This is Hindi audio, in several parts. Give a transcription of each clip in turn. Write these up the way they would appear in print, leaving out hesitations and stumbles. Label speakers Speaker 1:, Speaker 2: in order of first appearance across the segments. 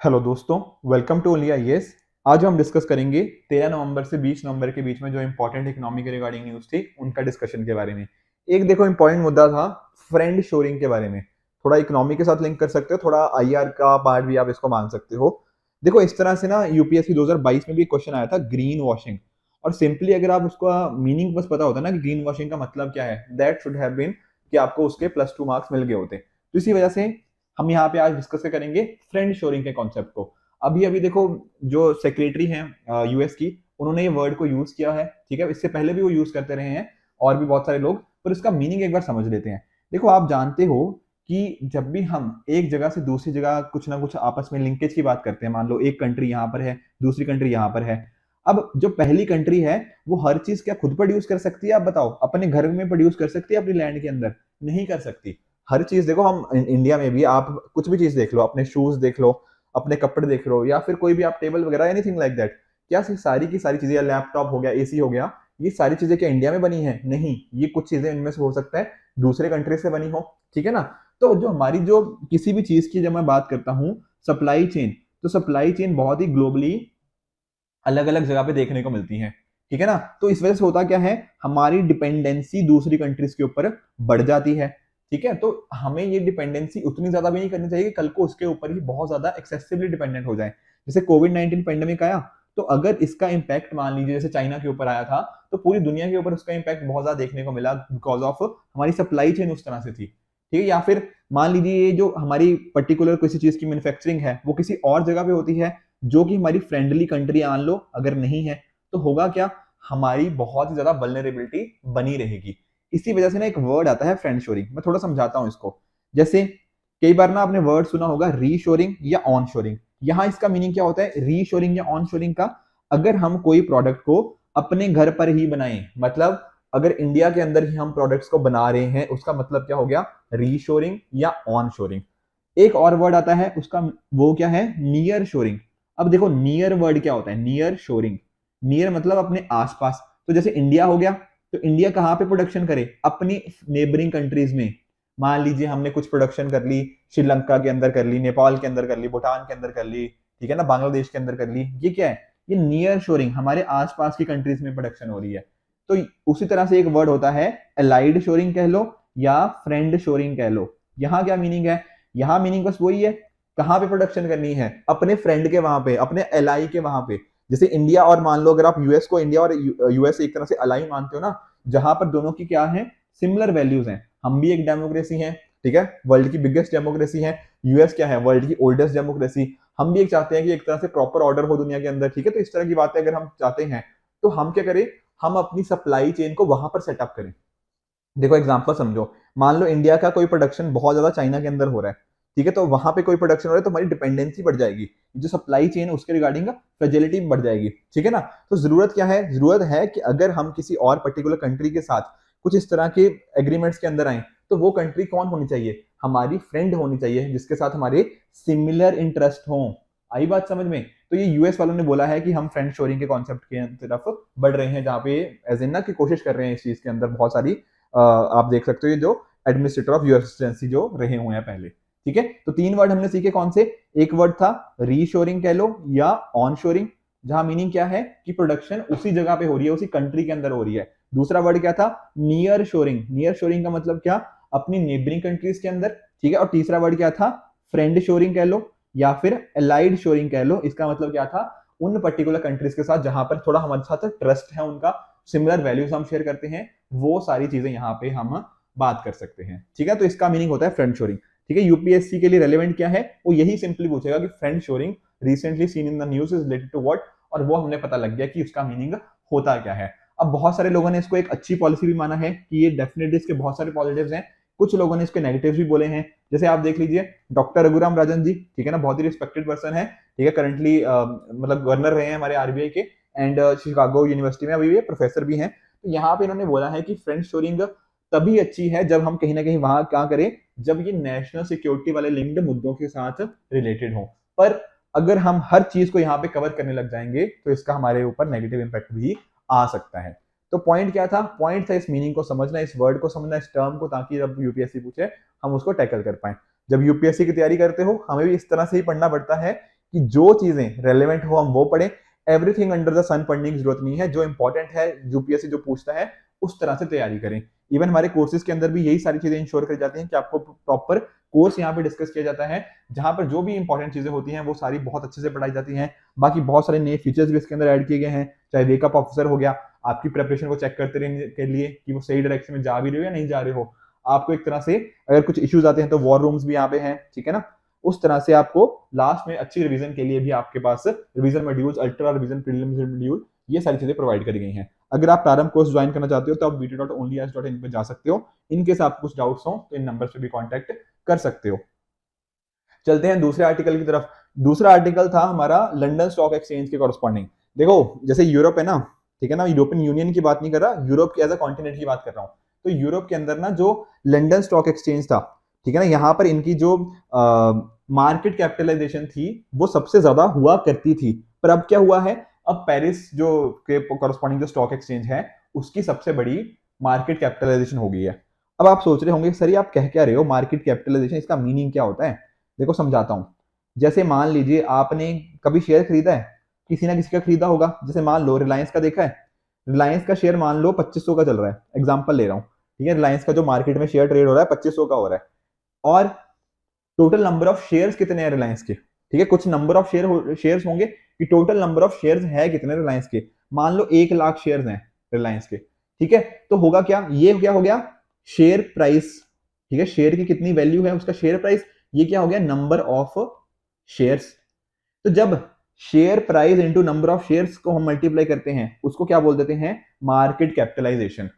Speaker 1: हेलो दोस्तों, वेलकम टू ओनली आईएएस। आज हम डिस्कस करेंगे 13 नवंबर से 20 नवंबर के बीच में जो इंपॉर्टेंट इकोनॉमी के रिगार्डिंग न्यूज थी उनका डिस्कशन के बारे में। एक देखो इंपॉर्टेंट मुद्दा था फ्रेंड शोरिंग के बारे में। थोड़ा इकोनॉमी के साथ लिंक कर सकते हो, थोड़ा आईआर का पार्ट भी आप इसको मान सकते हो। देखो इस तरह से ना यूपीएससी 2022 में भी क्वेश्चन आया था ग्रीन वॉशिंग। और सिंपली अगर आप उसका मीनिंग बस पता होता ना कि ग्रीन वॉशिंग का मतलब क्या है, दैट शुड हैव बीन कि आपको उसके +2 मार्क्स मिल गए होते। तो इसी वजह से हम यहाँ पे आज डिस्कस करेंगे फ्रेंड शोरिंग के कॉन्सेप्ट को। अभी अभी देखो जो सेक्रेटरी हैं यूएस की, उन्होंने ये वर्ड को यूज किया है, ठीक है। इससे पहले भी वो यूज करते रहे हैं और भी बहुत सारे लोग, पर इसका मीनिंग एक बार समझ लेते हैं। देखो आप जानते हो कि जब भी हम एक जगह से दूसरी जगह कुछ ना कुछ आपस में लिंकेज की बात करते हैं, मान लो एक कंट्री यहाँ पर है, दूसरी कंट्री यहाँ पर है। अब जो पहली कंट्री है वो हर चीज क्या खुद प्रोड्यूस कर सकती है? आप बताओ, अपने घर में प्रोड्यूस कर सकती है अपनी लैंड के अंदर? नहीं कर सकती। हर चीज देखो, हम इंडिया में भी आप कुछ भी चीज देख लो, अपने शूज देख लो, अपने कपड़े देख लो, या फिर कोई भी आप टेबल वगैरह एनीथिंग लाइक दैट, क्या सारी की सारी चीजें, लैपटॉप हो गया, एसी हो गया, ये सारी चीजें क्या इंडिया में बनी है? नहीं, ये कुछ चीजें इनमें से हो सकता है दूसरे कंट्री से बनी हो, ठीक है ना। तो जो हमारी जो किसी भी चीज की जब मैं बात करता हूँ सप्लाई चेन, तो सप्लाई चेन बहुत ही ग्लोबली अलग अलग जगह पे देखने को मिलती है, ठीक है ना। तो इस वजह से होता क्या है, हमारी डिपेंडेंसी दूसरी कंट्रीज के ऊपर बढ़ जाती है, ठीक है। तो हमें ये डिपेंडेंसी उतनी ज्यादा भी नहीं करनी चाहिए कि कल को उसके ऊपर ही बहुत ज्यादा एक्सेसिवली डिपेंडेंट हो जाए। जैसे कोविड-19 पेंडेमिक आया, तो अगर इसका इंपैक्ट मान लीजिए जैसे चाइना के ऊपर आया था, तो पूरी दुनिया के ऊपर उसका इंपैक्ट बहुत ज्यादा देखने को मिला बिकॉज ऑफ हमारी सप्लाई चेन उस तरह से थी, ठीक है। या फिर मान लीजिए ये जो हमारी पर्टिकुलर किसी चीज की मैन्युफैक्चरिंग है वो किसी और जगह पे होती है जो कि हमारी फ्रेंडली कंट्री मान लो अगर नहीं है, तो होगा क्या, हमारी बहुत ही ज्यादा वल्नरेबिलिटी बनी रहेगी। इसी वजह से ना एक वर्ड आता है फ्रेंड शोरिंग, मैं थोड़ा समझाता हूं इसको। जैसे कई बार ना आपने वर्ड सुना होगा रीशोरिंग या ऑन शोरिंग। यहां इसका मीनिंग क्या होता है रीशोरिंग या ऑन शोरिंग का? अगर हम कोई प्रोडक्ट को अपने घर पर ही बनाएं, मतलब अगर इंडिया के अंदर ही हम प्रोडक्ट्स को बना रहे हैं, उसका मतलब क्या हो गया, रीशोरिंग या ऑन शोरिंग। एक और वर्ड आता है उसका, वो क्या है, नियर शोरिंग। अब देखो नियर वर्ड क्या होता है, नियर शोरिंग, नियर मतलब अपने आसपास। तो जैसे इंडिया हो गया, तो इंडिया कहाँ पे प्रोडक्शन करे, अपनी नेबरिंग कंट्रीज में। मान लीजिए हमने कुछ प्रोडक्शन कर ली, श्रीलंका के अंदर कर ली, नेपाल के अंदर कर ली, भूटान के अंदर कर ली, ठीक है ना, बांग्लादेश के अंदर कर ली। ये क्या है, ये नियर शोरिंग, हमारे आसपास की कंट्रीज में प्रोडक्शन हो रही है। तो उसी तरह से एक वर्ड होता है अलाइड शोरिंग कह लो या फ्रेंड शोरिंग कह लो। यहाँ क्या मीनिंग है, यहाँ मीनिंग बस वही है, कहाँ पे प्रोडक्शन करनी है, अपने फ्रेंड के वहां पे, अपने एलाई के वहां पे। जैसे इंडिया और मान लो अगर आप यूएस को, इंडिया और यूएस एक तरह से अलाई मानते हो ना, जहां पर दोनों की क्या है, सिमिलर वैल्यूज हैं। हम भी एक डेमोक्रेसी हैं, ठीक है, वर्ल्ड की बिगेस्ट डेमोक्रेसी है। यूएस क्या है, वर्ल्ड की ओल्डेस्ट डेमोक्रेसी। हम भी एक चाहते हैं कि एक तरह से प्रॉपर ऑर्डर हो दुनिया के अंदर, ठीक है। तो इस तरह की बातें अगर हम चाहते हैं, तो हम क्या करें, हम अपनी सप्लाई चेन को वहां पर सेटअप करें। देखो एग्जांपल समझो, मान लो इंडिया का कोई प्रोडक्शन बहुत ज्यादा चाइना के अंदर हो रहा है, ठीक है, तो वहां पे कोई प्रोडक्शन हो रहा है, तो हमारी डिपेंडेंसी बढ़ जाएगी, जो सप्लाई चेन है उसके रिगार्डिंग फ्रेजिलिटी बढ़ जाएगी, ठीक है ना। तो जरूरत क्या है, जरूरत है कि अगर हम किसी और पर्टिकुलर कंट्री के साथ कुछ इस तरह के एग्रीमेंट्स के अंदर आए, तो वो कंट्री कौन होनी चाहिए, हमारी फ्रेंड होनी चाहिए, जिसके साथ हमारे सिमिलर इंटरेस्ट हो। आई बात समझ में? तो ये यूएस वालों ने बोला है कि हम फ्रेंड शोरिंग के कॉन्सेप्ट की तरफ बढ़ रहे हैं, जहाँ पे एज इन ना की कोशिश कर रहे हैं इस चीज के अंदर। बहुत सारी आप देख सकते हो ये जो एडमिनिस्ट्रेटर ऑफ यूएस एजेंसी जो रहे हुए हैं पहले, ठीक है। तो 3 वर्ड हमने सीखे, कौन से? एक वर्ड था रीशोरिंग कह लो या ऑन शोरिंग, जहां मीनिंग क्या है कि प्रोडक्शन उसी जगह पे हो रही है, उसी कंट्री के अंदर हो रही है। दूसरा वर्ड क्या था, नियर शोरिंग। नियर शोरिंग का मतलब क्या, अपनी नेबरिंग कंट्रीज के अंदर, ठीक है। और तीसरा वर्ड क्या था, फ्रेंड शोरिंग कह लो या फिर एलाइड शोरिंग कह लो। इसका मतलब क्या था, उन पर्टिकुलर कंट्रीज के साथ जहां पर थोड़ा हमारे साथ ट्रस्ट है, उनका सिमिलर वैल्यूज हम शेयर करते हैं, वो सारी चीजें यहाँ पे हम बात कर सकते हैं, ठीक है। तो इसका मीनिंग होता है फ्रेंड शोरिंग, ठीक है। यूपीएससी के लिए रेलेवेंट क्या है, वो यही सिंपली पूछेगा कि friend shoring recently seen in the news is related to what, और वो हमने पता लग गया कि उसका मीनिंग होता क्या है। अब बहुत सारे लोगों ने इसको एक अच्छी पॉलिसी भी माना है कि ये डेफिनेटली इसके बहुत सारे पॉजिटिव्स हैं, कुछ लोगों ने इसके नेगेटिव्स भी बोले हैं। जैसे आप देख लीजिए डॉक्टर रघुराम राजन जी, ठीक है ना, बहुत ही रिस्पेक्टेड पर्सन है, ठीक है, करंटली मतलब गवर्नर रहे हैं हमारे आरबीआई के, एंड शिकागो यूनिवर्सिटी में अभी भी प्रोफेसर भी हैं। तो यहाँ पे इन्होंने बोला है कि फ्रेंड शोरिंग तभी अच्छी है जब हम कहीं ना कहीं वहां क्या करें, जब ये नेशनल सिक्योरिटी वाले लिंक्ड मुद्दों के साथ रिलेटेड हो। पर अगर हम हर चीज को यहाँ पे कवर करने लग जाएंगे, तो इसका हमारे ऊपर नेगेटिव इंपैक्ट भी आ सकता है। तो पॉइंट क्या था, पॉइंट था इस मीनिंग को समझना, इस वर्ड को समझना, इस टर्म को, ताकि जब यूपीएससी पूछे हम उसको टैकल कर पाए। जब यूपीएससी की तैयारी करते हो, हमें भी इस तरह से ही पढ़ना पड़ता है कि जो चीजें रेलेवेंट हो हम वो पढ़ें, एवरीथिंग अंडर द सन पढ़ने की जरूरत नहीं है, जो इंपॉर्टेंट है यूपीएससी जो पूछता है उस तरह से तैयारी करें। इवन हमारे कोर्सेज के अंदर भी यही सारी चीजें इंश्योर कर जाती हैं कि आपको प्रॉपर कोर्स यहाँ पे डिस्कस किया जाता है, जहां पर जो भी इंपॉर्टेंट चीजें होती हैं वो सारी बहुत अच्छे से पढ़ाई जाती हैं। बाकी बहुत सारे नए फीचर्स भी इसके अंदर ऐड किए गए हैं, चाहे वेकअप ऑफिसर हो गया, आपकी प्रिपरेशन को चेक करते रहने के लिए कि वो सही डायरेक्शन में जा भी रहे हो या नहीं जा रहे हो। आपको एक तरह से अगर कुछ इश्यूज आते हैं तो वॉर रूम्स भी यहाँ पे हैं, ठीक है ना। उस तरह से आपको लास्ट में अच्छी रिवीजन के लिए भी आपके पास revision modules, ultra revision prelims module, ये सारी चीजें प्रोवाइड करी गई हैं। अगर आप प्रारंभ कोर्स ज्वाइन करना चाहते हो तो आप vt.onlyas.in पे जा सकते हो। इनकेस आपको कुछ डाउट्स हो तो इन नंबर पे भी कांटेक्ट कर सकते हो। चलते हैं दूसरे आर्टिकल की तरफ। दूसरा आर्टिकल था हमारा लंदन स्टॉक एक्सचेंज के कॉरस्पॉन्डिंग। देखो जैसे यूरोप है ना, ठीक है ना, यूरोपियन यूनियन की बात नहीं कर रहा, यूरोप के एज अ कॉन्टिनेंट की बात कर रहा हूँ। तो यूरोप के अंदर ना जो लंदन स्टॉक एक्सचेंज था, ठीक है ना, यहाँ पर इनकी जो मार्केट कैपिटलाइजेशन थी वो सबसे ज्यादा हुआ करती थी। पर अब क्या हुआ है, अब पेरिस जो के कॉरस्पॉन्डिंग जो स्टॉक एक्सचेंज है उसकी सबसे बड़ी मार्केट कैपिटलाइजेशन हो गई है। अब आप सोच रहे होंगे सर ये आप कह क्या रहे हो, मार्केट कैपिटलाइजेशन, इसका मीनिंग क्या होता है? देखो समझाता हूं। जैसे मान लीजिए आपने कभी शेयर खरीदा है, किसी ना किसी का खरीदा होगा। जैसे मान लो रिलायंस का देखा है, रिलायंस का शेयर मान लो 2500 का चल रहा है, एग्जांपल ले रहा हूं, ठीक है। रिलायंस का जो मार्केट में शेयर ट्रेड हो रहा है 2500 का हो रहा है, और टोटल नंबर ऑफ शेयर्स कितने हैं रिलायंस के, ठीक है। कुछ नंबर ऑफ शेयर्स होंगे कि टोटल नंबर ऑफ शेयर्स है कितने रिलायंस के, मान लो 1 लाख शेयर्स हैं रिलायंस के, ठीक है। तो होगा क्या, ये क्या हो गया, शेयर प्राइस, ठीक है। शेयर की कितनी वैल्यू है उसका शेयर प्राइस, ये क्या हो गया, नंबर ऑफ शेयर्स। तो जब share price into number of shares को हम मल्टीप्लाई करते हैं उसको क्या बोल देते हैं, मार्केट कैपिटलाइजेशन।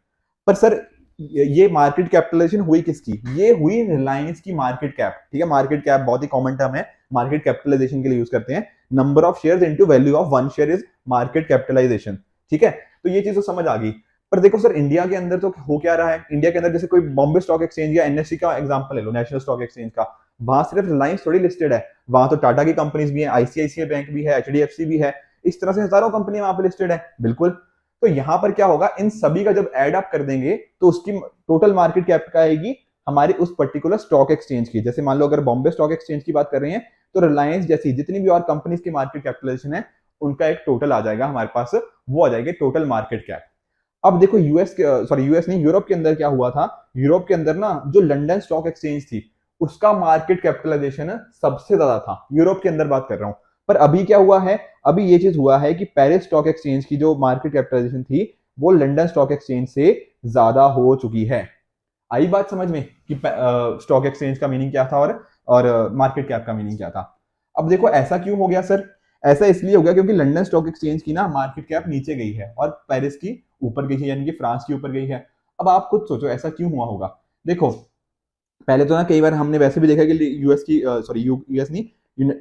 Speaker 1: पर सर ये मार्केट कैपिटलाइजेशन हुई किसकी, ये हुई रिलायंस की मार्केट कैप, ठीक है। मार्केट कैप बहुत ही कॉमन टर्म है, मार्केट कैपिटलाइजेशन के लिए यूज करते हैं। Number of shares into value of one share is market capitalization, ठीक है। तो ये चीज तो समझ आ गई। पर देखो सर इंडिया के अंदर तो हो क्या रहा है, इंडिया के अंदर जैसे कोई बॉम्बे स्टॉक एक्सचेंज या एनएससी का एग्जांपल ले लो, नेशनल स्टॉक एक्सचेंज का, वहां सिर्फ रिलायंस थोड़ी लिस्टेड है, वहां तो टाटा की कंपनीज भी है, आईसीआईसीआई बैंक भी है, एचडीएफसी भी है, इस तरह से हजारों कंपनी वहां पे लिस्टेड है, बिल्कुल। तो यहां पर क्या होगा, इन सभी का जब एड अप कर देंगे तो उसकी टोटल मार्केट कैप का आएगी हमारे उस पर्टिकुलर स्टॉक एक्सचेंज की। जैसे मान लो अगर बॉम्बे स्टॉक एक्सचेंज की बात कर रहे हैं तो रिलायंस जैसी जितनी भी और कंपनीज की मार्केट कैपिटलाइजेशन है उनका एक टोटल आ जाएगा हमारे पास, वो आ जाएगी टोटल मार्केट कैप। अब देखो यूएस नहीं, यूरोप के अंदर क्या हुआ था, यूरोप के अंदर ना जो लंदन स्टॉक एक्सचेंज थी उसका मार्केट कैपिटलाइजेशन सबसे ज्यादा था, यूरोप के अंदर बात कर रहा हूं। पर अभी क्या हुआ है, अभी ये चीज हुआ है कि पेरिस स्टॉक एक्सचेंज की जो मार्केट कैपिटलाइजेशन थी वो लंदन स्टॉक एक्सचेंज से ज्यादा हो चुकी है। आई बात समझ में कि स्टॉक एक्सचेंज का मीनिंग क्या था और मार्केट कैप का मीनिंग क्या था। अब देखो ऐसा क्यों हो गया सर, ऐसा इसलिए हो गया क्योंकि लंदन स्टॉक एक्सचेंज की ना मार्केट कैप नीचे गई है और पेरिस की ऊपर गई है, यानी कि फ्रांस की ऊपर गई है। अब आप खुद सोचो ऐसा क्यों हुआ होगा। देखो पहले तो ना कई बार हमने वैसे भी देखा कि यूएस की यूएस नहीं,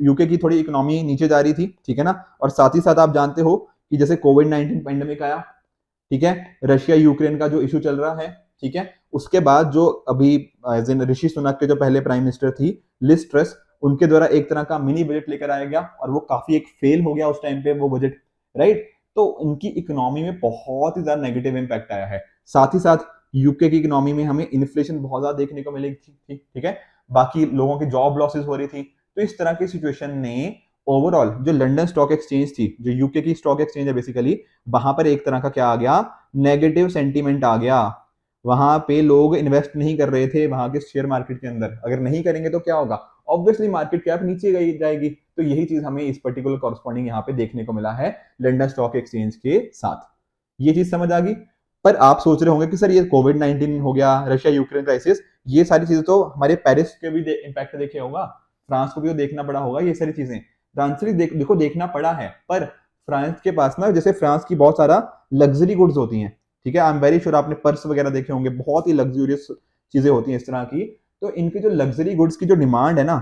Speaker 1: यूके की थोड़ी इकोनॉमी नीचे जा रही थी, ठीक है ना। और साथ ही साथ आप जानते हो कि जैसे कोविड-19 पेंडेमिक आया, ठीक है, रशिया यूक्रेन का जो इशू चल रहा है, ठीक है, उसके बाद जो अभी ऋषि सुनक के जो पहले प्राइम मिनिस्टर थी लिज ट्रस, उनके द्वारा एक तरह का मिनी बजट लेकर आया गया और वो काफी एक फेल हो गया उस टाइम पे वो बजट, राइट। तो उनकी इकोनॉमी में बहुत ही ज्यादा नेगेटिव इंपैक्ट आया है। साथ ही साथ यूके की इकोनॉमी में हमें इन्फ्लेशन बहुत ज्यादा देखने को मिलेगी थी, ठीक है, बाकी लोगों की जॉब लॉसेस हो रही थी। तो इस तरह की सिचुएशन ने ओवरऑल जो लंदन स्टॉक एक्सचेंज थी, जो यूके की स्टॉक एक्सचेंज है बेसिकली, वहां पर एक तरह का क्या आ गया, नेगेटिव सेंटीमेंट आ गया। वहां पे लोग इन्वेस्ट नहीं कर रहे थे वहां के शेयर मार्केट के अंदर, अगर नहीं करेंगे तो क्या होगा, ऑब्वियसली मार्केट कैप नीचे गई जाएगी। तो यही चीज हमें इस पर्टिकुलर कॉरस्पॉन्डिंग यहाँ पे देखने को मिला है लंदन स्टॉक एक्सचेंज के साथ। ये चीज समझ आ गई। पर आप सोच रहे होंगे कि सर ये कोविड-19 हो गया, रशिया यूक्रेन क्राइसिस, ये सारी चीजें तो हमारे पेरिस के भी इम्पैक्ट देखे होगा, फ्रांस को भी तो देखना पड़ा होगा ये सारी चीजें। आंसर देखो देखना पड़ा है, पर फ्रांस के पास ना, जैसे फ्रांस की बहुत सारा लग्जरी गुड्स होती हैं, ठीक है, आई एम वेरी श्योर आपने पर्स वगैरह देखे होंगे, बहुत ही लग्जूरियस चीजें होती हैं इस तरह की। तो इनकी जो लग्जरी गुड्स की जो डिमांड है ना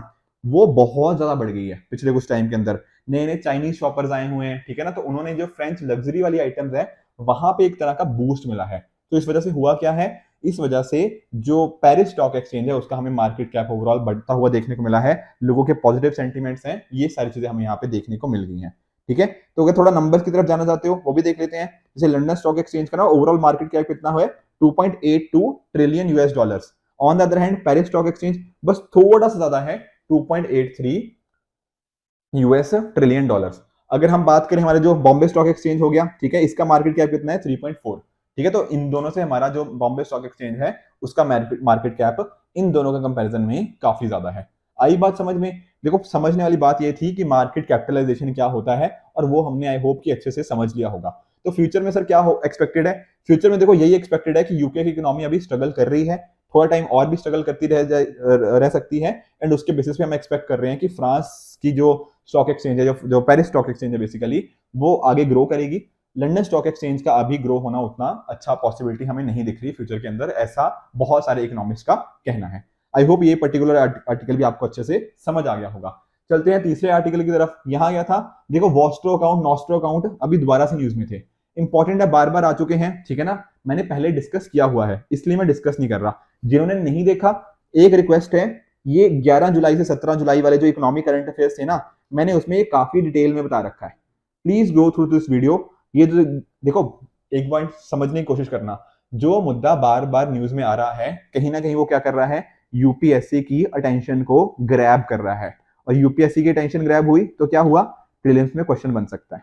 Speaker 1: वो बहुत ज्यादा बढ़ गई है पिछले कुछ टाइम के अंदर। नए नए चाइनीज शॉपर्स आए हुए हैं, ठीक है ना, तो उन्होंने जो फ्रेंच लग्जरी वाली आइटम्स है वहां पे एक तरह का बूस्ट मिला है। तो इस वजह से हुआ क्या है, इस वजह से जो पेरिस स्टॉक एक्सचेंज है उसका हमें मार्केट कैप ओवरऑल बढ़ता हुआ देखने को मिला है, लोगों के पॉजिटिव सेंटीमेंट्स हैं, ये सारी चीजें हमें यहाँ पे देखने को मिल गई हैं, ठीक है। तो अगर थोड़ा नंबर की तरफ जाना चाहते हो वो भी देख लेते हैं। जैसे लंदन स्टॉक एक्सचेंज का ना ओवरऑल मार्केट कैप कितना है, 2.82 trillion US dollars. On the other hand Paris stock exchange बस थोड़ा सा ज्यादा है, 2.83 यूएस ट्रिलियन डॉलर्स। अगर हम बात करें हमारे जो बॉम्बे स्टॉक एक्सचेंज हो गया, ठीक है, इसका मार्केट कैप कितना है 3.4। ठीक है, तो इन दोनों से हमारा जो बॉम्बे स्टॉक एक्सचेंज है उसका मार्केट कैप इन दोनों के कंपैरिजन में काफी ज्यादा है। आई बात समझ में? देखो समझने वाली बात ये थी कि मार्केट कैपिटलाइजेशन क्या होता है, और वो हमने आई होप कि अच्छे से समझ लिया होगा। तो फ्यूचर में सर क्या हो एक्सपेक्टेड है? फ्यूचर में देखो यही एक्सपेक्टेड है कि यूके की इकोनॉमी अभी स्ट्रगल कर रही है, थोड़ा टाइम और भी स्ट्रगल करती रह सकती है, एंड उसके बेसिस पे हम एक्सपेक्ट कर रहे हैं कि फ्रांस की जो स्टॉक एक्सचेंज है, जो पेरिस स्टॉक एक्सचेंज है बेसिकली, वो आगे ग्रो करेगी। लंदन स्टॉक एक्सचेंज का अभी ग्रो होना उतना अच्छा पॉसिबिलिटी हमें नहीं दिख रही फ्यूचर के अंदर, ऐसा बहुत सारे इकोनॉमिक्स का कहना है। आई होप ये पर्टिकुलर आर्टिकल भी आपको अच्छे से समझ आ गया होगा। चलते हैं तीसरे आर्टिकल की तरफ। यहां गया था, देखो वॉस्ट्रो अकाउंट नॉस्ट्रो अकाउंट अभी दोबारा से न्यूज में थे, इंपॉर्टेंट है, बार बार आ चुके हैं, ठीक है ना। मैंने पहले डिस्कस किया हुआ है इसलिए मैं डिस्कस नहीं कर रहा। जिन्होंने नहीं देखा, एक रिक्वेस्ट है, ये 11 जुलाई से 17 जुलाई वाले जो इकोनॉमिक करंट अफेयर्स थे ना, मैंने उसमें ये काफी डिटेल में बता रखा है। Please go through this video. ये जो देखो, एक पॉइंट समझने की कोशिश करना, जो मुद्दा बार बार न्यूज में आ रहा है कहीं ना कहीं वो क्या कर रहा है, यूपीएससी की अटेंशन को ग्रैब कर रहा है, और यूपीएससी की अटेंशन ग्रैब हुई तो क्या हुआ, प्रीलिम्स में क्वेश्चन बन सकता है,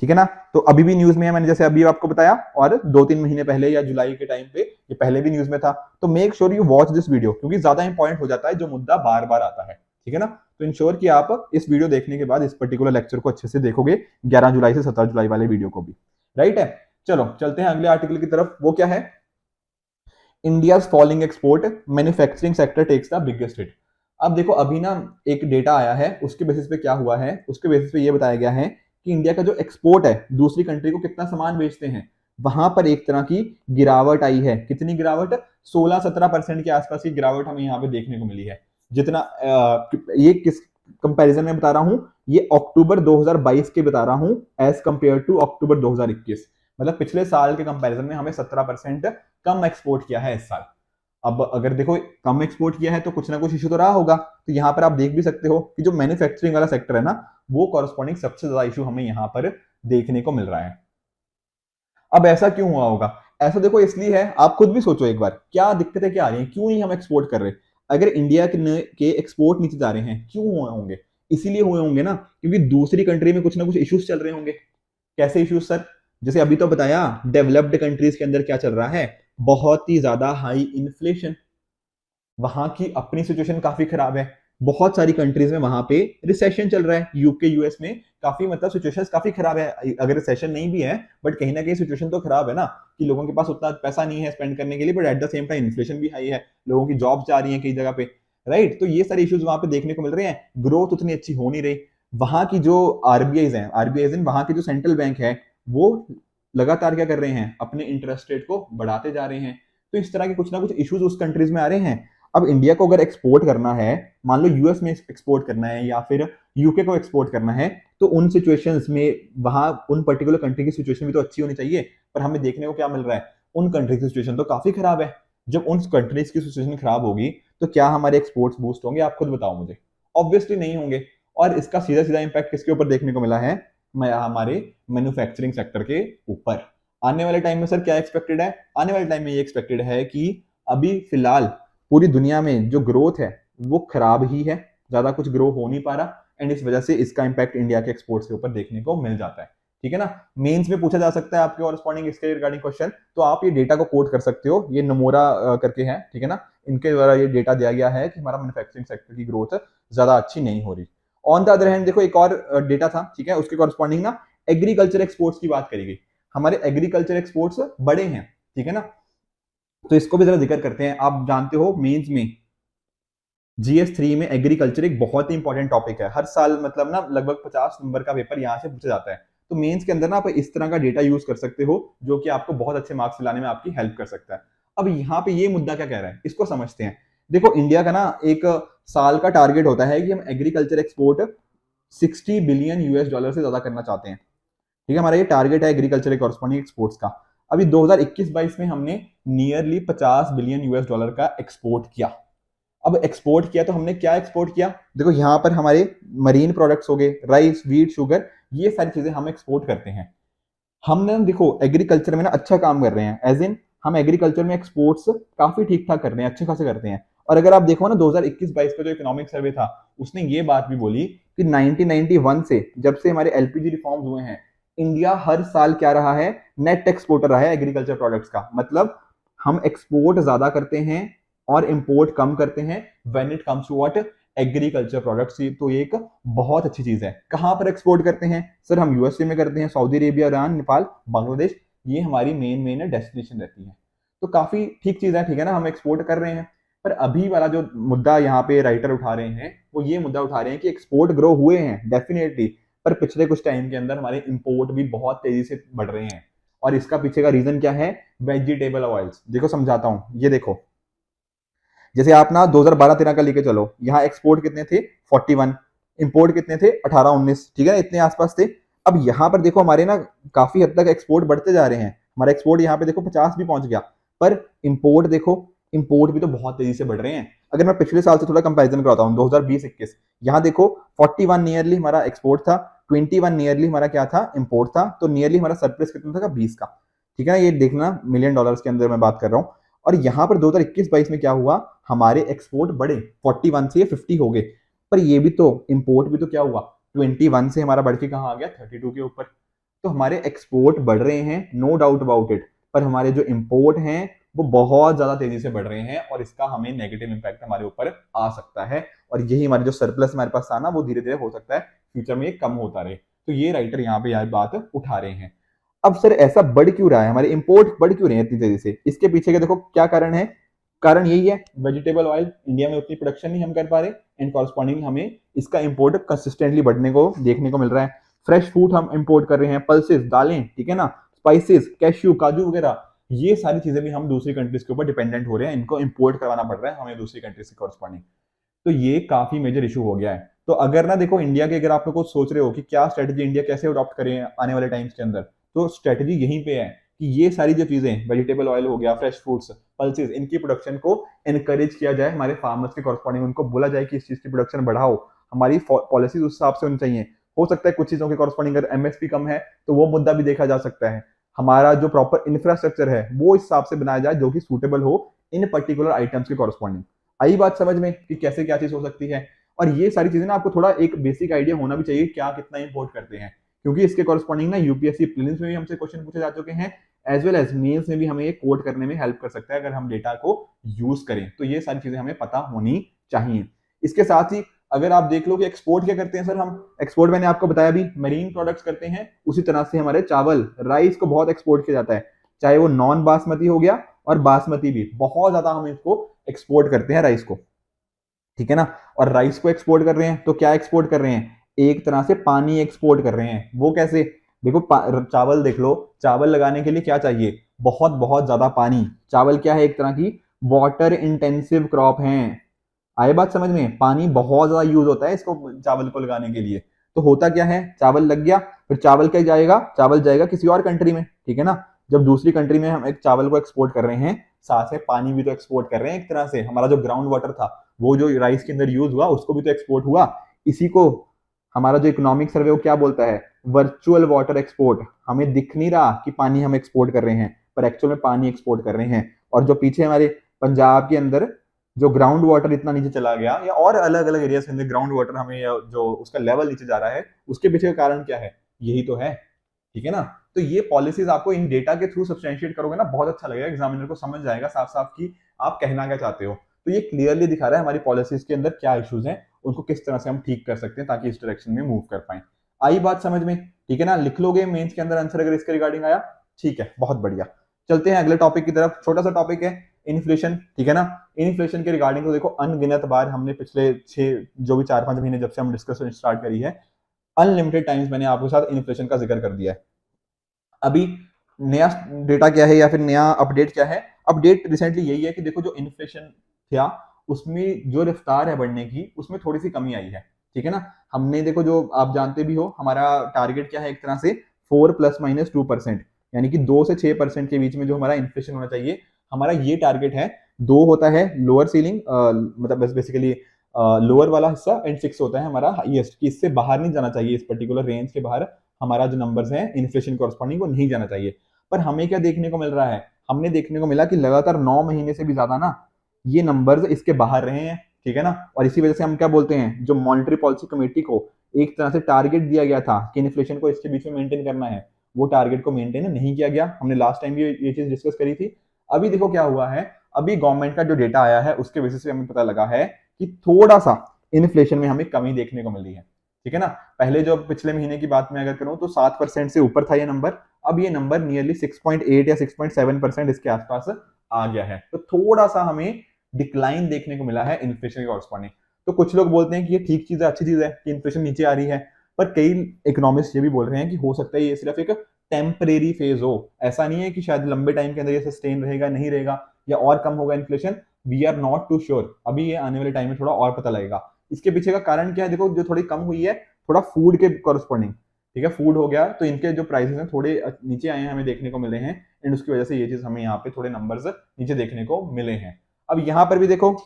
Speaker 1: ठीक है ना। तो अभी भी न्यूज में है, मैंने जैसे अभी आपको बताया, और 2-3 महीने पहले या जुलाई के टाइम पे ये पहले भी न्यूज में था। तो make sure you watch this video, क्योंकि ज्यादा इंपॉर्टेंट हो जाता है जो मुद्दा बार बार आता है, ठीक है ना। तो इंश्योर कि आप इस वीडियो देखने के बाद इस पर्टिकुलर लेक्चर को अच्छे से देखोगे, 11 जुलाई से 17 जुलाई वाले वीडियो को भी, राइट है। चलो चलते हैं अगले आर्टिकल की तरफ। वो क्या है, India falling export, manufacturing sector takes the biggest hit. अब देखो अभी ना एक डेटा आया है, उसके बेसिस पे क्या हुआ है, उसके बेसिस पे ये बताया गया है कि इंडिया का जो एक्सपोर्ट है, दूसरी कंट्री को कितना सामान बेचते हैं, वहां पर एक तरह की गिरावट आई है। कितनी गिरावट? 16-17% के आसपास की गिरावट हमें यहाँ पे देखने को मिली है। जितना ये किस कंपैरिजन में बता रहा हूं, ये अक्टूबर 2022 के बता रहा हूं एज कंपेयर टू अक्टूबर 2021। मतलब पिछले साल के कंपैरिजन में हमें 17% कम एक्सपोर्ट किया है इस साल। अब अगर देखो कम एक्सपोर्ट किया है तो कुछ ना कुछ इशू तो रहा होगा। तो यहाँ पर आप देख भी सकते हो कि जो मैन्युफैक्चरिंग वाला सेक्टर है ना, वो कॉरस्पॉन्डिंग सबसे ज्यादा इशू हमें यहाँ पर देखने को मिल रहा है। अब ऐसा क्यों हुआ होगा? ऐसा देखो इसलिए है, आप खुद भी सोचो एक बार, क्या दिक्कतें क्या आ रही हैं, क्यों नहीं हम एक्सपोर्ट कर रहे? अगर इंडिया के एक्सपोर्ट नीचे जा रहे हैं, क्यों हुए होंगे? इसीलिए हुए होंगे ना, क्योंकि दूसरी कंट्री में कुछ ना कुछ इश्यूज चल रहे होंगे। कैसे इश्यूज सर? जैसे अभी तो बताया, डेवलप्ड कंट्रीज के अंदर क्या चल रहा है, बहुत ही ज्यादा हाई इन्फ्लेशन, वहां की अपनी सिचुएशन काफी खराब है। बहुत सारी कंट्रीज में वहां पे रिसेशन चल रहा है, यूके यूएस में काफी मतलब सिचुएशन काफी खराब है। अगर रिसेशन नहीं भी है बट कहीं ना कहीं सिचुएशन तो खराब है ना, कि लोगों के पास उतना पैसा नहीं है स्पेंड करने के लिए, but at the same time inflation भी हाई है, लोगों की जॉब जा रही है कई जगह पे, राइट। तो ये सारे इश्यूज वहां पे देखने को मिल रहे हैं। ग्रोथ उतनी अच्छी हो नहीं रही। वहां की जो आरबीआई वहां की जो सेंट्रल बैंक है, वो लगातार क्या कर रहे हैं, अपने इंटरेस्ट रेट को बढ़ाते जा रहे हैं। तो इस तरह के कुछ ना कुछ इश्यूज उस कंट्रीज में आ रहे हैं। अब इंडिया को अगर एक्सपोर्ट करना है, मान लो यूएस में एक्सपोर्ट करना है या फिर यूके को एक्सपोर्ट करना है, तो उन सिचुएशंस में वहां उन पर्टिकुलर कंट्री की सिचुएशन भी तो अच्छी होनी चाहिए। पर हमें देखने को क्या मिल रहा है, उन कंट्री की सिचुएशन तो काफी खराब है। जब उन कंट्रीज की सिचुएशन खराब होगी तो क्या हमारे एक्सपोर्ट्स बूस्ट होंगे? आप खुद बताओ मुझे। ऑब्वियसली नहीं होंगे। और इसका सीधा सीधा इंपैक्ट किसके ऊपर देखने को मिला है? हमारे मैन्युफैक्चरिंग सेक्टर के ऊपर। आने वाले टाइम में सर क्या एक्सपेक्टेड है? आने वाले टाइम में ये एक्सपेक्टेड है कि अभी फिलहाल पूरी दुनिया में जो ग्रोथ है वो खराब ही है, ज्यादा कुछ ग्रो हो नहीं पा रहा, एंड इस वजह से इसका इंपैक्ट इंडिया के एक्सपोर्ट्स के ऊपर देखने को मिल जाता है, ठीक है ना। मेंस में पूछा जा सकता है आपके कॉरस्पॉन्डिंग इसके रिगार्डिंग क्वेश्चन, तो आप ये डेटा को कोट कर सकते हो, ये नमोरा करके है, ठीक है ना। इनके द्वारा ये डेटा दिया गया है कि हमारा मैन्युफैक्चरिंग सेक्टर की ग्रोथ ज्यादा अच्छी नहीं हो रही। ऑन द अदर हैंड देखो एक और डेटा था, ठीक है, उसके कॉरस्पॉन्डिंग ना एग्रीकल्चर एक्सपोर्ट्स की बात करी गई। हमारे एग्रीकल्चर एक्सपोर्ट्स बड़े हैं, ठीक है ना। तो इसको भी जरा जिक्र करते हैं। आप जानते हो मेंस में GS3 में एग्रीकल्चर एक बहुत ही इंपॉर्टेंट टॉपिक है। हर साल मतलब ना लगभग 50 नंबर का पेपर यहाँ से पूछा जाता है। तो मेंस के अंदर ना आप इस तरह का डेटा यूज कर सकते हो जो कि आपको बहुत अच्छे मार्क्स दिलाने में आपकी हेल्प कर सकता है। अब यहाँ पे ये मुद्दा क्या कह रहा है, इसको समझते हैं। देखो इंडिया का ना एक साल का टारगेट होता है कि हम agriculture export 60 billion US dollar से ज्यादा करना चाहते हैं, ठीक है। हमारा ये टारगेट है एग्रीकल्चर के कॉरस्पॉन्डिंग एक्सपोर्ट्स का। अभी 2021-22 में हमने नियरली 50 बिलियन US डॉलर का एक्सपोर्ट किया। अब एक्सपोर्ट किया तो हमने क्या एक्सपोर्ट किया? देखो यहाँ पर हमारे मरीन प्रोडक्ट्स हो गए, राइस, व्हीट, शुगर, ये सारी चीजें हम एक्सपोर्ट करते हैं। हमने देखो एग्रीकल्चर में ना अच्छा काम कर रहे हैं, एज इन हम एग्रीकल्चर में एक्सपोर्ट्स काफी ठीक ठाक कर रहे हैं, अच्छे खासे करते हैं। और अगर आप देखो ना 2021-22 का जो इकोनॉमिक सर्वे था, उसने ये बात भी बोली कि 1991 से जब से हमारे एलपीजी रिफॉर्म्स हुए हैं, इंडिया हर साल क्या रहा है, नेट एक्सपोर्टर रहा है एग्रीकल्चर प्रोडक्ट्स का। मतलब हम एक्सपोर्ट ज्यादा करते हैं और इंपोर्ट कम करते हैं when it comes to what, agriculture products. तो ये एक बहुत अच्छी चीज है। कहां पर एक्सपोर्ट करते हैं सर? हम यूएसए में करते हैं, Saudi Arabia, Iran, Nepal, Bangladesh, ये हमारी मेन डेस्टिनेशन रहती है। तो काफी ठीक चीज है, ठीक है ना, हम एक्सपोर्ट कर रहे हैं। पर अभी वाला जो मुद्दा यहाँ पे राइटर उठा रहे हैं, वो ये मुद्दा उठा रहे हैं कि एक्सपोर्ट ग्रो हुए हैं डेफिनेटली, पर पिछले कुछ टाइम के अंदर हमारे इंपोर्ट भी बहुत तेजी से बढ़ रहे हैं। और इसका पीछे का रीजन क्या है? Vegetable oils. देखो समझाता हूं, ये देखो, जैसे आप ना 2012-13 का लेके चलो, यहाँ एक्सपोर्ट कितने थे? 41, इंपोर्ट कितने थे? 18-19, ठीक है ना, इतने आसपास थे। अब यहाँ पर देखो हमारे ना काफी हद तक एक्सपोर्ट बढ़ते जा रहे हैं। हमारा एक्सपोर्ट यहाँ पे देखो 50 भी पहुंच गया, पर इंपोर्ट देखो, इंपोर्ट भी तो बहुत तेजी से बढ़ रहे हैं। अगर मैं पिछले साल से थोड़ा कंपैरिजन कराता हूँ, 2020-21, यहाँ देखो 41 नियरली हमारा एक्सपोर्ट था, 21 नियरली हमारा क्या था? इंपोर्ट था। तो नियरली हमारा सरप्लस कितना था? 20 का, ठीक है ना। ये देखना मिलियन डॉलर्स के अंदर मैं बात कर रहा हूँ। और यहाँ पर 2021-22 में क्या हुआ? हमारे एक्सपोर्ट बढ़े, 41 से ये 50 हो गए। पर ये भी तो इंपोर्ट भी तो क्या हुआ? 21 से हमारा बढ़ के कहाँ आ गया? 32 के ऊपर। तो हमारे एक्सपोर्ट बढ़ रहे हैं, नो डाउट अबाउट इट, पर हमारे जो इंपोर्ट हैं वो बहुत ज्यादा तेजी से बढ़ रहे हैं, और इसका हमें नेगेटिव इंपैक्ट हमारे ऊपर आ सकता है। और यही हमारे जो सरप्लस हमारे पास था ना, वो धीरे धीरे हो सकता है फ्यूचर में ये कम होता रहे। तो ये राइटर यहाँ पे यार बात उठा रहे हैं। अब सर ऐसा बढ़ क्यों रहा है, हमारे इंपोर्ट बढ़ क्यों रहे हैं इतनी तेजी से? इसके पीछे का देखो क्या कारण है। कारण यही है, वेजिटेबल ऑयल इंडिया में उतनी प्रोडक्शन नहीं हम कर पा रहे, एंड कॉरस्पॉन्डिंग हमें इसका इंपोर्ट कंसिस्टेंटली बढ़ने को देखने को मिल रहा है। फ्रेश फूड हम इंपोर्ट कर रहे हैं, पल्सेस, दालें, ठीक है ना, स्पाइसेस, कैश्यू, काजू वगैरह, ये सारी चीजें भी हम दूसरी कंट्रीज के ऊपर डिपेंडेंट हो रहे हैं, इनको इंपोर्ट करवाना पड़ रहा है हमें दूसरी कंट्रीज से कॉरस्पॉन्डिंग। तो ये काफी मेजर इशू हो गया है। तो अगर ना देखो इंडिया के, अगर आप लोग को सोच रहे हो कि क्या स्ट्रेटजी इंडिया कैसे अडॉप्ट करें आने वाले टाइम्स के अंदर, तो स्ट्रेटजी यहीं पे है कि ये सारी जो चीजें, वेजिटेबल ऑयल हो गया, फ्रेश फूड्स, पल्सेस, इनकी प्रोडक्शन को एनकरेज किया जाए हमारे फार्मर्स के कॉरस्पॉन्डिंग, उनको बोला जाए कि इस चीज की प्रोडक्शन बढ़ाओ, हमारी पॉलिसीज उस हिसाब से होनी चाहिए। हो सकता है कुछ चीजों के कॉरस्पॉन्डिंग अगर एमएसपी कम है तो वो मुद्दा भी देखा जा सकता है। हमारा जो प्रॉपर इंफ्रास्ट्रक्चर है वो इस हिसाब से बनाया जाए जो कि सूटेबल हो इन पर्टिकुलर आइटम्स के कॉरस्पॉन्डिंग। आई बात समझ में कि कैसे क्या चीज हो सकती है? और ये सारी चीजें ना आपको थोड़ा एक बेसिक आइडिया होना भी चाहिए क्या कितना इंपोर्ट करते हैं, क्योंकि इसके कॉरस्पॉन्डिंग ना यूपीएससी प्रीलिम्स में भी हमसे क्वेश्चन पूछे जा चुके हैं, एज वेल एज मेल्स में भी हमें ये कोड करने में हेल्प कर सकता है अगर हम डेटा को यूज करें। तो ये सारी चीजें हमें पता होनी चाहिए। इसके साथ ही अगर आप देख लो कि एक्सपोर्ट क्या करते हैं सर, हम एक्सपोर्ट मैंने आपको बताया भी मरीन प्रोडक्ट्स करते हैं, उसी तरह से हमारे चावल, राइस को बहुत एक्सपोर्ट किया जाता है, चाहे वो नॉन बासमती हो गया और बासमती भी, बहुत ज्यादा हम इसको एक्सपोर्ट करते हैं राइस को, ठीक है ना। और राइस को एक्सपोर्ट कर रहे हैं तो क्या एक्सपोर्ट कर रहे हैं? एक तरह से पानी एक्सपोर्ट कर रहे हैं। वो कैसे? देखो चावल देख लो, चावल लगाने के लिए क्या चाहिए? बहुत बहुत ज्यादा पानी। चावल क्या है? एक तरह की वाटर इंटेंसिव क्रॉप है। आए बात समझ में? पानी बहुत ज्यादा यूज होता है इसको, चावल को लगाने के लिए। तो होता क्या है, चावल लग गया, फिर चावल क्या जाएगा? चावल जाएगा किसी और कंट्री में, ठीक है ना। जब दूसरी कंट्री में हम एक चावल को एक्सपोर्ट कर रहे हैं, साथ में पानी भी तो एक्सपोर्ट कर रहे हैं एक तरह से। हमारा जो ग्राउंड वाटर था वो जो राइस के अंदर यूज हुआ उसको भी तो एक्सपोर्ट हुआ। इसी को हमारा जो इकोनॉमिक सर्वे वो क्या बोलता है? Virtual water export. हमें दिख नहीं रहा कि पानी हम एक्सपोर्ट कर रहे हैं, पर एक्चुअल में पानी एक्सपोर्ट कर रहे हैं। और जो पीछे हमारे पंजाब के अंदर जो ग्राउंड वाटर इतना नीचे चला गया, या और अलग अलग एरियाज के अंदर ग्राउंड वाटर हमें, जो उसका लेवल नीचे जा रहा है, उसके पीछे का कारण क्या है? यही तो है, ठीक है ना। तो ये पॉलिसीज आपको इन डेटा के थ्रू सब्सटेंशिएट करोगे ना, बहुत अच्छा लगेगा, एग्जामिनर को समझ जाएगा साफ साफ कि आप कहना क्या चाहते हो। तो ये क्लियरली दिखा रहा है हमारी पॉलिसीज के अंदर क्या इश्यूज हैं, उनको किस तरह से हम ठीक कर सकते हैं ताकि इस डायरेक्शन में मूव कर पाए। आई बात समझ में? ठीक है ना। लिख लोगे मेंस के अंदर आंसर अगर इसके रिगार्डिंग आया, ठीक है, बहुत बढ़िया। चलते हैं अगले टॉपिक की तरफ। छोटा सा टॉपिक है इन्फ्लेशन, ठीक है ना। इन्फ्लेशन के रिगार्डिंग तो देखो अनगिनत बार हमने पिछले 6 जो भी 4-5 महीने जब से हम डिस्कशन स्टार्ट करी है, अनलिमिटेड टाइम्स मैंने आपके साथ इन्फ्लेशन का जिक्र कर दिया है। अभी नया डेटा क्या है या फिर नया अपडेट क्या है? अपडेट रिसेंटली यही है कि देखो जो इन्फ्लेशन था उसमें जो रफ्तार है बढ़ने की, उसमें थोड़ी सी कमी आई है, ठीक है ना। हमने देखो, जो आप जानते भी हो, हमारा टारगेट क्या है एक तरह से 4 ± 2%, यानी कि 2 से 6% के बीच में जो हमारा इन्फ्लेशन होना चाहिए, हमारा ये टारगेट है। 2 होता है लोअर सीलिंग, मतलब बेसिकली लोअर वाला हिस्सा, एंड 6 होता है हमारा हाईएस्ट, कि इससे बाहर नहीं जाना चाहिए, इस पर्टिकुलर रेंज के बाहर हमारा जो नंबर्स हैं इन्फ्लेशन कॉरस्पॉन्डिंग वो नहीं जाना चाहिए। पर हमें क्या देखने को मिल रहा है? हमने देखने को मिला कि लगातार 9 महीने से भी ज्यादा ना ये नंबर्स इसके बाहर रहे हैं, ठीक है ना। और इसी वजह से हम क्या बोलते हैं, जो मॉनेटरी पॉलिसी कमेटी को एक तरह से टारगेट दिया गया था कि इन्फ्लेशन को इसके बीच में मेंटेन करना है, वो टारगेट को मेंटेन नहीं किया गया। हमने लास्ट टाइम भी ये चीज डिस्कस करी थी। अभी देखो क्या हुआ है, अभी गवर्नमेंट का जो डेटा आया है उसके बेसिस पे हमें पता लगा है कि थोड़ा सा इन्फ्लेशन में हमें कमी देखने को मिली है, ठीक है ना। पहले जो पिछले महीने की बात मैं अगर करूं तो 7% से ऊपर था ये नंबर, अब ये नंबर नियरली 6.8 या 6.7% इसके आसपास आ गया है। तो थोड़ा सा हमें डिक्लाइन देखने को मिला है इन्फ्लेशन के कॉरस्पॉन्डिंग। तो कुछ लोग बोलते हैं कि ये ठीक चीज है, अच्छी चीज है कि इन्फ्लेशन नीचे आ रही है, पर कई इकोनॉमिस्ट ये भी बोल रहे हैं कि हो सकता है ये सिर्फ एक टेम्परेरी फेज हो, ऐसा नहीं है कि शायद लंबे टाइम के अंदर ये सस्टेन रहेगा, नहीं रहेगा या और कम होगा inflation. We are not too sure, अभी ये आने वाले टाइम में थोड़ा और पता लगेगा। इसके पीछे का कारण क्या है, देखो जो थोड़ी कम हुई है थोड़ा फूड के कॉरस्पॉन्डिंग, ठीक है, फूड हो गया तो इनके जो प्राइसेस हैं थोड़े नीचे आए हैं, हमें देखने को मिले हैं, एंड उसकी वजह से ये चीज हमें यहाँ पे थोड़े नंबर्स नीचे देखने को मिले हैं। अब यहाँ पर भी देखो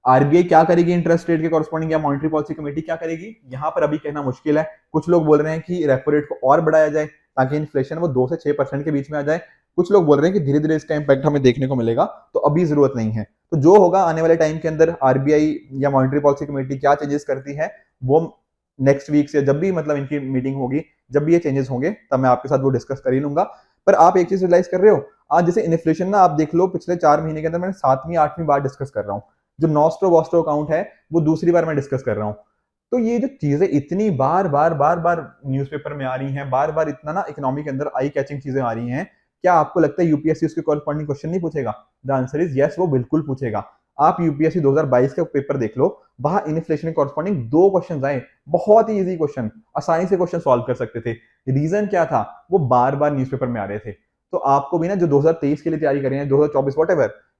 Speaker 1: आरबीआई क्या करेगी इंटरेस्ट रेट के कॉरस्पॉन्डिंग, या मॉनेटरी पॉलिसी कमेटी क्या करेगी, यहाँ पर अभी कहना मुश्किल है। कुछ लोग बोल रहे हैं कि रेपो रेट को और बढ़ाया जाए ताकि इन्फ्लेशन वो 2 से 6% के बीच में आ जाए। कुछ लोग बोल रहे हैं कि धीरे धीरे इसका इंपैक्ट हमें देखने को मिलेगा, तो अभी जरूरत नहीं है। तो जो होगा आने वाले टाइम के अंदर आरबीआई या मॉनेटरी पॉलिसी कमेटी क्या चेंजेस करती है, वो नेक्स्ट वीक से जब भी मतलब इनकी मीटिंग होगी, जब भी ये चेंजेस होंगे तब मैं आपके साथ वो डिस्कस कर ही लूंगा। पर आप एक चीज रियलाइज कर रहे हो, आज जैसे इन्फ्लेशन ना आप देख लो पिछले 4 महीने के अंदर मैंने 7वीं 8वीं बार डिस्कस कर रहा हूँ, जो नॉस्ट्रो वॉस्ट्रो अकाउंट है वो दूसरी बार मैं डिस्कस कर रहा हूँ। तो ये जो चीजें इतनी बार बार बार बार न्यूज़पेपर में आ रही हैं, बार बार इतना ना इकोनॉमी के अंदर आई कैचिंग चीजें आ रही हैं, क्या आपको लगता है यूपीएससी उसके कॉरस्पॉन्डिंग क्वेश्चन नहीं पूछेगा? द आंसर इज यस, वो बिल्कुल पूछेगा। आप यूपीएससी 2022 का पेपर देख लो, वहां इन्फ्लेशन के कॉरस्पॉन्डिंग 2 क्वेश्चन आए, बहुत ही इजी क्वेश्चन, आसानी से क्वेश्चन सॉल्व कर सकते थे। रीजन क्या था, वो बार बार न्यूज़पेपर में आ रहे थे। तो आपको भी ना जो 2023 के लिए तैयारी कर रहे हैं, 2024 वॉट,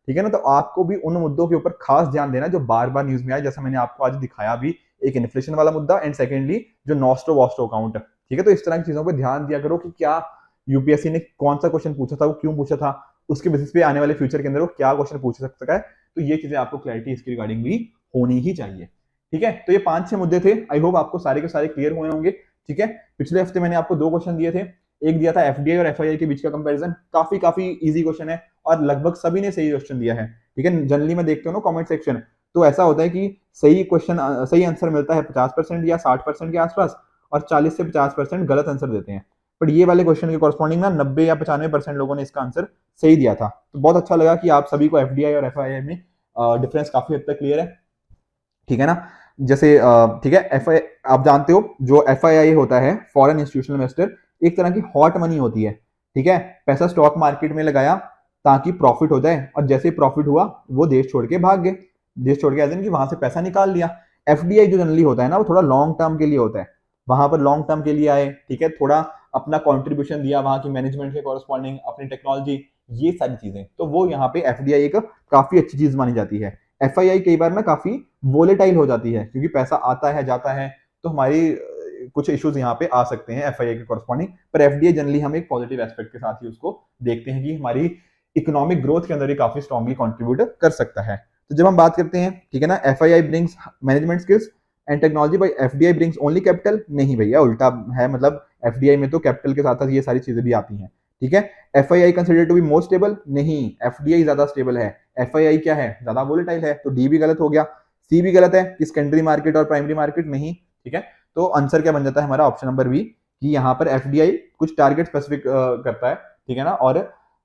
Speaker 1: ठीक है ना, तो आपको भी उन मुद्दों के ऊपर खास ध्यान देना जो बार बार न्यूज में आए, जैसा मैंने आपको आज दिखाया भी, एक इन्फ्लेशन वाला मुद्दा एंड सेकेंडली जो नॉस्ट्रो वॉस्ट्रो अकाउंट, ठीक है। तो इस तरह की चीजों पर ध्यान दिया करो कि क्या यूपीएससी ने कौन सा क्वेश्चन पूछा था, वो क्यों पूछा था, उसके बेसिस पे आने वाले फ्यूचर के अंदर वो क्या क्वेश्चन पूछ सकता है। तो ये चीजें आपको क्लैरिटी इसके रिगार्डिंग भी होनी ही चाहिए, ठीक है। तो ये 5-6 मुद्दे थे, आई होप आपको सारे के सारे क्लियर हुए होंगे, ठीक है। पिछले हफ्ते मैंने आपको 2 क्वेश्चन दिए थे, एक दिया था एफडीआई और एफआईआई के बीच का कंपैरिजन, काफी इजी क्वेश्चन है और लगभग सभी ने सही क्वेश्चन दिया है, ठीक है। जनरली मैं देखता हूँ ना कमेंट सेक्शन, तो ऐसा होता है कि सही क्वेश्चन सही आंसर मिलता है 50% या 60% के आसपास, और 40 से 50% गलत आंसर देते हैं। बट ये वाले क्वेश्चन के कॉरस्पॉन्डिंग ना 90 या 95% लोगों ने इसका आंसर सही दिया था। तो बहुत अच्छा लगा कि आप सभी को एफडीआई और एफआईआई में डिफरेंस काफी हद तक क्लियर है, ठीक है ना। जैसे ठीक है, एफ आप जानते हो जो एफआईआई होता है, फॉरेन इंस्टीट्यूशनल इन्वेस्टर, एक तरह की हॉट मनी होती है, ठीक है। पैसा स्टॉक मार्केट में लगाया ताकि प्रॉफिट हो जाए, और जैसे ही प्रॉफिट हुआ वो देश छोड़ के भाग गए, देश छोड़ के एज इन कि वहां से पैसा निकाल लिया। एफडीआई जो जनरली होता है ना, वो थोड़ा लॉन्ग टर्म के लिए होता है, वहां पर लॉन्ग टर्म के लिए आए, ठीक है, थोड़ा अपना कॉन्ट्रीब्यूशन दिया वहां की मैनेजमेंट के कॉरस्पॉन्डिंग, अपनी टेक्नोलॉजी, ये सारी चीजें, तो वो यहाँ पे एफडीआई एक काफी अच्छी चीज मानी जाती है। एफआईआई कई बार ना काफी वोलेटाइल हो जाती है, क्योंकि पैसा आता है जाता है, तो हमारी कुछ इश्यूज यहाँ पे आ सकते हैं एफआईआई के कॉरस्पॉन्डिंग। पर एफडीआई जनरली हम एक पॉजिटिव एस्पेक्ट के साथ ही उसको देखते हैं कि हमारी इकोनॉमिक ग्रोथ के अंदर ये काफी स्ट्रांगली कंट्रीब्यूट कर सकता है। तो जब हम बात करते हैं, ठीक है ना, FII brings management skills and technology, by FDI brings only capital, नहीं भैया, उल्टा है। मतलब एफडीआई में तो कैपिटल के साथ साथ ये सारी चीजें भी आती हैं, ठीक है। FII considered to be more stable, नहीं, एफडीआई ज्यादा स्टेबल है, एफआईआई क्या है, ज्यादा वोलेटाइल है। तो डी भी गलत हो गया, सी भी गलत है कि सेकेंडरी मार्केट और प्राइमरी मार्केट, नहीं, ठीक है। तो आंसर क्या बन जाता है हमारा, ऑप्शन नंबर बी, कि यहाँ पर एफडीआई कुछ टारगेट स्पेसिफिक करता है, ठीक है ना, और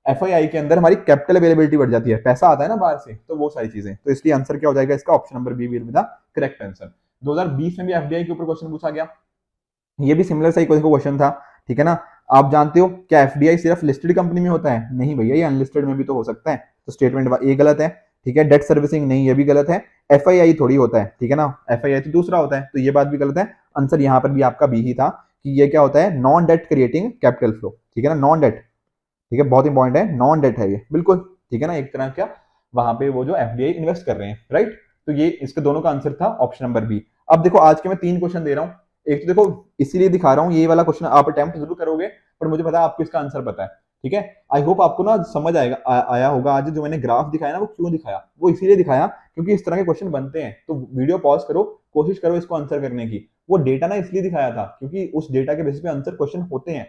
Speaker 1: एफआईआई के अंदर हमारी कैपिटल अवेलेबिलिटी बढ़ जाती है, पैसा आता है ना बाहर से, तो वो सारी चीजें। तो इसलिए आंसर क्या हो जाएगा इसका, option number B will be the correct answer. 2020 में भी एफडीआई के ऊपर क्वेश्चन पूछा गया, ये भी सिमिलर सा क्वेश्चन था, ठीक है ना। आप जानते हो क्या एफडीआई सिर्फ लिस्टेड कंपनी में होता है? नहीं भैया, ये अनलिस्टेड में भी तो हो सकता है। तो स्टेटमेंट ए गलत है, ठीक है। डेट सर्विसिंग, नहीं, ये भी गलत है। एफआईआई थोड़ी होता है, ठीक है ना, एफआईआई तो दूसरा होता है, तो ये बात भी गलत है। आंसर यहाँ पर भी आपका बी ही था कि ये क्या होता है, non debt creating capital flow, ठीक है ना, नॉन डेट, ठीक है, बहुत इंपॉर्टेंट है, नॉन डेट है ये, बिल्कुल, ठीक है ना, एक तरह क्या वहां पे वो जो एफडीआई इन्वेस्ट कर रहे हैं, राइट। तो ये इसके दोनों का आंसर था ऑप्शन नंबर बी। अब देखो आज के मैं 3 क्वेश्चन दे रहा हूँ, एक तो देखो इसीलिए दिखा रहा हूँ, ये वाला क्वेश्चन आप अटेम्प्ट जरूर करोगे, पर मुझे पता है आपको इसका आंसर पता है, ठीक है। आई होप आपको ना समझ आया होगा आज जो मैंने ग्राफ दिखाया ना, वो क्यों दिखाया, वो इसीलिए दिखाया क्योंकि इस तरह के क्वेश्चन बनते हैं। तो वीडियो पॉज करो, कोशिश करो इसको आंसर करने की। वो डेटा ना इसलिए दिखाया था क्योंकि उस डेटा के बेसिस पे आंसर क्वेश्चन होते हैं,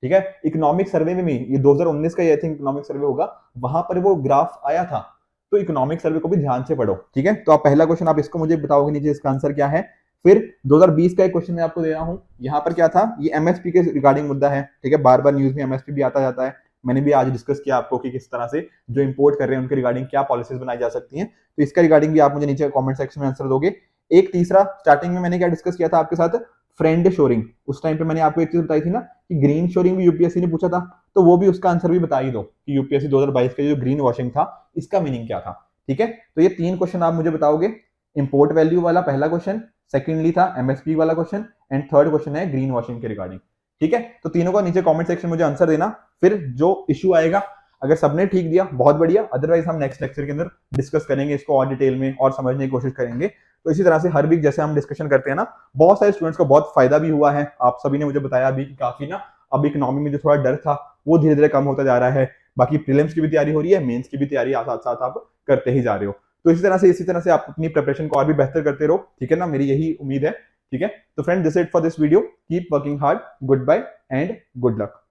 Speaker 1: ठीक है। इकोनॉमिक सर्वे में भी, ये 2019 का आई थिंक इकोनॉमिक सर्वे होगा, वहां पर वो ग्राफ आया था। तो इकोनॉमिक सर्वे को भी ध्यान से पढ़ो, ठीक है। तो आप पहला क्वेश्चन आप इसको मुझे बताओगे नीचे, इसका आंसर क्या है, फिर 2020 का एक क्वेश्चन मैं आपको दे रहा हूं, यहाँ पर क्या था, ये एमएसपी के रिगार्डिंग मुद्दा है, ठीक है, बार बार न्यूज में एमएसपी भी आता जाता है, मैंने भी आज डिस्कस किया आपको कि किस तरह से जो इंपोर्ट कर रहे हैं उनके रिगार्डिंग क्या पॉलिसीज बनाई जा सकती हैं, तो इसका रिगार्डिंग भी आप मुझे नीचे कमेंट सेक्शन में आंसर दोगे। एक तीसरा, स्टार्टिंग में मैंने क्या डिस्कस किया था आपके साथ, फ्रेंड शोरिंग, उस टाइम पे मैंने आपको एक चीज बताई थी ना कि ग्रीन शोरिंग भी यूपीएससी ने पूछा था, तो वो भी उसका आंसर भी बता ही दो कि यूपीएससी 2022 का जो ग्रीन वॉशिंग था इसका मीनिंग क्या था, ठीक है। तो ये 3 क्वेश्चन आप मुझे बताओगे, इंपोर्ट वैल्यू वाला पहला क्वेश्चन, सेकेंडली था एमएसपी वाला क्वेश्चन, एंड थर्ड क्वेश्चन है ग्रीन वॉशिंग के रिगार्डिंग, ठीक है। तो तीनों का नीचे कमेंट सेक्शन में मुझे आंसर देना, फिर जो इशू आएगा अगर सबने ठीक दिया बहुत बढ़िया, अदरवाइज हम नेक्स्ट लेक्चर के अंदर डिस्कस करेंगे इसको और डिटेल में और समझने की कोशिश करेंगे। तो इसी तरह से हर वीक जैसे हम डिस्कशन करते हैं ना, बहुत सारे स्टूडेंट्स को बहुत फायदा भी हुआ है, आप सभी ने मुझे बताया अभी कि काफी ना अब इकोनॉमी में जो थोड़ा डर था वो धीरे धीरे कम होता जा रहा है, बाकी प्रीलिम्स की भी तैयारी हो रही है, मेंस की भी तैयारी साथ साथ आप करते ही जा रहे हो। तो इसी तरह से आप अपनी प्रिपरेशन को और भी बेहतर करते रहो, ठीक है ना, मेरी यही उम्मीद है, ठीक है। तो friend, this it for this video, keep working hard, good bye and good luck.